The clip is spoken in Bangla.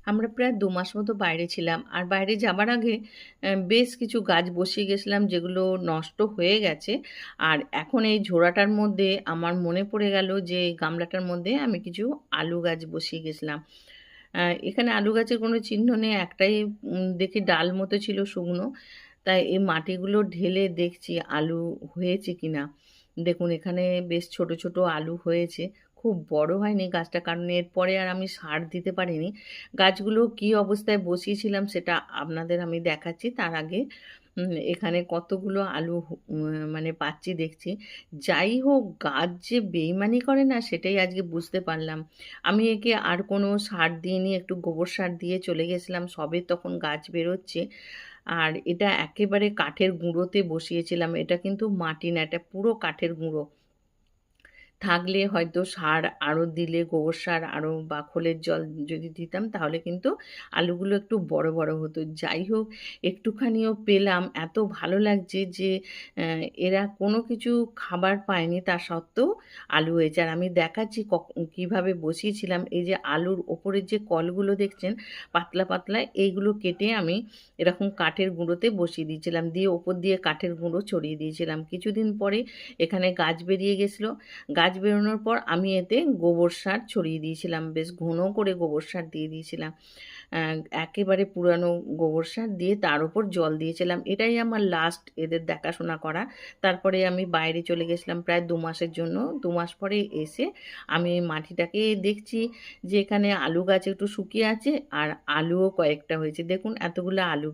আমরা প্রায় ২ মাস মতো বাইরে ছিলাম। আর বাইরে যাবার আগে বেশ কিছু গাছ বসিয়ে গেছিলাম যেগুলো নষ্ট হয়ে গেছে। আর এখন এই ঝোড়াটার মধ্যে আমার মনে পড়ে গেল যে গামলাটার মধ্যে আমি কিছু আলু গাছ বসিয়ে গেছিলাম। এখানে আলু গাছের কোনো চিহ্ন নেই, একটাই দেখি ডাল মতো ছিল শুকনো। তাই এই মাটিগুলো ঢেলে দেখছি আলু হয়েছে কিনা। দেখুন এখানে বেশ ছোট ছোট আলু হয়েছে। খুব বড় হয়নি গাছটা, কারণ এরপরে আর আমি সার দিতে পারিনি। গাছগুলো কী অবস্থায় বসিয়েছিলাম সেটা আপনাদের আমি দেখাচ্ছি। তার আগে এখানে কতগুলো আলু মানে পাচ্ছি দেখছি। যাই হোক, গাছ যে বেইমানি করে না সেটাই আজকে বুঝতে পারলাম। আমি একে আর কোনো সার দিইনি, একটু গোবর সার দিয়ে চলে গেছিলাম, সবে তখন গাছ বেরোচ্ছে। আর এটা একেবারে কাঠের গুঁড়োতে বসিয়েছিলাম, এটা কিন্তু মাটি না, এটা পুরো কাঠের গুঁড়ো। থাকলে হয়তো সার আরও দিলে, গোবর সার আরও বা খোলের জল যদি দিতাম তাহলে কিন্তু আলুগুলো একটু বড় বড় হতো। যাই হোক, একটুখানিও পেলাম, এত ভালো লাগছে যে এরা কোনো কিছু খাবার পায়নি তা সত্ত্বেও আলু হয়েছে। আর আমি দেখাচ্ছি কীভাবে বসিয়েছিলাম। এই যে আলুর ওপরের যে কলগুলো দেখছেন পাতলা পাতলা, এইগুলো কেটে আমি এরকম কাঠের গুঁড়োতে বসিয়ে দিয়েছিলাম, দিয়ে ওপর দিয়ে কাঠের গুঁড়ো ছড়িয়ে দিয়েছিলাম। কিছুদিন পরে এখানে গাছ বেরিয়ে গেছিলো। গাছ বেরোনোর পর আমি এতে গোবর সার ছড়িয়ে দিয়েছিলাম, বেশ ঘন করে গোবর সার দিয়ে দিয়েছিলাম। একেবারে পুরানো গোবর সার দিয়ে তার উপর জল দিয়েছিলাম। এটাই আমার লাস্ট এদের দেখাশোনা করা। তারপরে আমি বাইরে চলে গেছিলাম প্রায় ২ মাসের জন্য। ২ মাস পরে এসে আমি মাটিটাকে দেখছি যে এখানে আলু গাছ একটু শুকিয়ে আছে আর আলুও কয়েকটা হয়েছে। দেখুন এতগুলো আলু